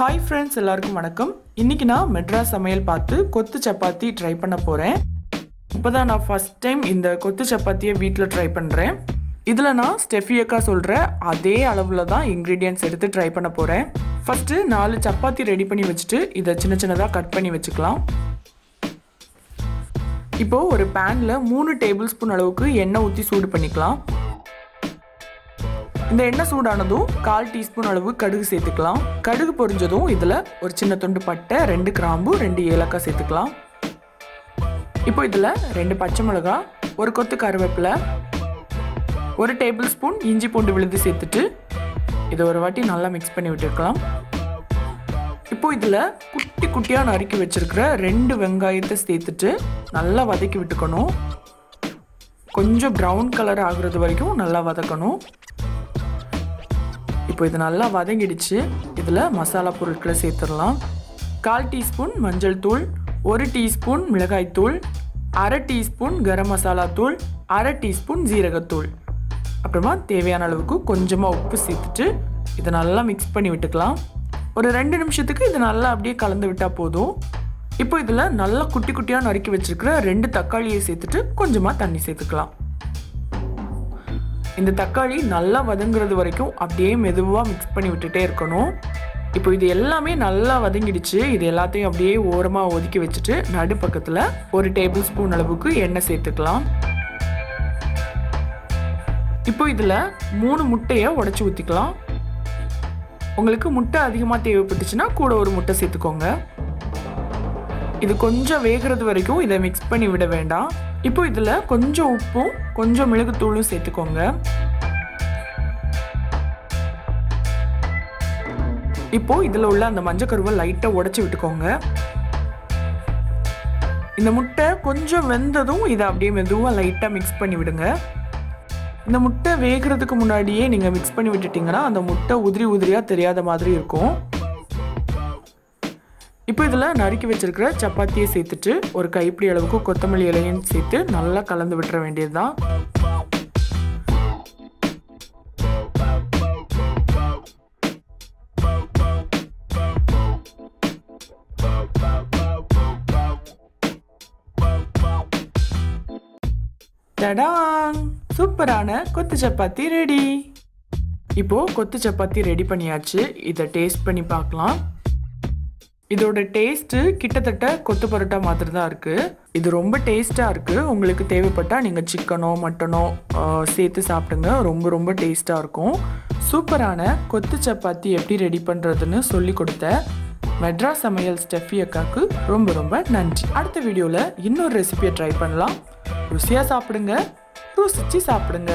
Hi friends, எல்லாருக்கும் வணக்கம். இன்னைக்கு நான் மெட்ராஸ் சமையல் பார்த்து கொத்து சப்பாத்தி ட்ரை பண்ண போறேன். இப்போதான் நான் ஃபர்ஸ்ட் டைம் இந்த கொத்து சப்பாத்தியை வீட்டில் ட்ரை பண்றேன். இதில் நான் ஸ்டெஃபி அக்கா சொல்ற அதே அளவில் தான் இன்க்ரீடியன்ட்ஸ் எடுத்து ட்ரை பண்ண போறேன். ஃபர்ஸ்ட் 4 சப்பாத்தி ரெடி பண்ணி வச்சுட்டு இதை சின்ன சின்னதாக கட் பண்ணி வச்சுக்கலாம். இப்போ ஒரு பேனில் 3 டேபிள் ஸ்பூன் அளவுக்கு எண்ணெய் ஊற்றி சூடு பண்ணிக்கலாம். இந்த எண்ணெய் சூடானதும் 1/4 டீஸ்பூன் அளவு கடுகு சேர்த்துக்கலாம். கடுகு பொரிஞ்சதும் இதில் ஒரு சின்ன துண்டு பட்டை, 2 கிராம்பு, 2 ஏலக்காய் சேர்த்துக்கலாம். இப்போ இதில் 2 பச்சை மிளகாய், ஒரு கொத்து கருவேப்பிலை, 1 டேபிள் ஸ்பூன் இஞ்சி பூண்டு விழுது சேர்த்துட்டு இதை ஒரு வாட்டி நல்லா மிக்ஸ் பண்ணி விட்டுருக்கலாம். இப்போ இதில் குட்டி குட்டியாக நறுக்கி வச்சிருக்கிற 2 வெங்காயத்தை சேர்த்துட்டு நல்லா வதக்கி விட்டுக்கணும். கொஞ்சம் ப்ரௌன் கலர் ஆகுறது வரைக்கும் நல்லா வதக்கணும். இப்போ இது நல்லா வதங்கிடுச்சு. இதில் மசாலா பொருட்களை சேர்த்துடலாம். 1/4 டீஸ்பூன் மஞ்சள் தூள், 1 டீஸ்பூன் மிளகாய் தூள், 1/2 டீஸ்பூன் கரம் மசாலா தூள், 1/2 டீஸ்பூன் ஜீரகத்தூள், அப்புறமா தேவையான அளவுக்கு கொஞ்சமாக உப்பு சேர்த்துட்டு இதை நல்லா மிக்ஸ் பண்ணி விட்டுக்கலாம். ஒரு 2 நிமிஷத்துக்கு இது நல்லா அப்படியே கலந்து விட்டால் போதும். இப்போ இதில் நல்லா குட்டி குட்டியாக நறுக்கி வச்சிருக்கிற 2 தக்காளியை சேர்த்துட்டு கொஞ்சமாக தண்ணி சேர்த்துக்கலாம். இந்த தக்காளி நல்லா வதங்குறது வரைக்கும் அப்படியே மெதுவாக மிக்ஸ் பண்ணி விட்டுட்டே இருக்கணும். இப்போ இது எல்லாமே நல்லா வதங்கிடுச்சு. இது எல்லாத்தையும் அப்படியே ஓரமாக ஒதுக்கி வச்சுட்டு நடு பக்கத்தில் 1 டேபிள் ஸ்பூன் அளவுக்கு எண்ணெய் சேர்த்துக்கலாம். இப்போ இதில் 3 முட்டையை உடைச்சி ஊற்றிக்கலாம். உங்களுக்கு முட்டை அதிகமாக தேவைப்பட்டுச்சுன்னா கூட ஒரு முட்டை சேர்த்துக்கோங்க. இது கொஞ்சம் வேகிறது வரைக்கும் இதை மிக்ஸ் பண்ணி விட வேண்டாம். இப்போ இதில் கொஞ்சம் உப்பும் கொஞ்சம் மிளகுத்தூளும் சேர்த்துக்கோங்க. இப்போ இதில் உள்ள அந்த மஞ்சக்கருவை லைட்டாக உடைச்சி விட்டுக்கோங்க. இந்த முட்டை கொஞ்சம் வெந்ததும் இதை அப்படியே மெதுவாக லைட்டாக மிக்ஸ் பண்ணி விடுங்க. இந்த முட்டை வேகிறதுக்கு முன்னாடியே நீங்கள் மிக்ஸ் பண்ணி விட்டுட்டிங்கன்னா அந்த முட்டை உதிரி உதிரியாக தெரியாத மாதிரி இருக்கும். இப்போ இதில் நறுக்கி வச்சிருக்கிற சப்பாத்தியை சேர்த்துட்டு ஒரு கைப்பிடி அளவுக்கு கொத்தமல்லி இலையும் சேர்த்து நல்லா கலந்து விட்டுற வேண்டியது தான். டடாங்! சூப்பரான கொத்து சப்பாத்தி ரெடி. இப்போ கொத்து சப்பாத்தி ரெடி பண்ணியாச்சு. இதை டேஸ்ட் பண்ணி பார்க்கலாம். இதோட டேஸ்ட்டு கிட்டத்தட்ட கொத்து பரோட்டா மாதிரி தான் இருக்குது. இது ரொம்ப டேஸ்ட்டாக இருக்குது. உங்களுக்கு தேவைப்பட்டால் நீங்கள் சிக்கனோ மட்டனோ சேர்த்து சாப்பிடுங்க. ரொம்ப ரொம்ப டேஸ்ட்டாக இருக்கும். சூப்பரான கொத்து சப்பாத்தி எப்படி ரெடி பண்ணுறதுன்னு சொல்லி கொடுத்த மெட்ராஸ் சமையல் ஸ்டெஃபி அக்காவுக்கு ரொம்ப ரொம்ப நன்றி. அடுத்த வீடியோவில் இன்னொரு ரெசிபியை ட்ரை பண்ணலாம். ருசியாக சாப்பிடுங்க, ருசிச்சு சாப்பிடுங்க.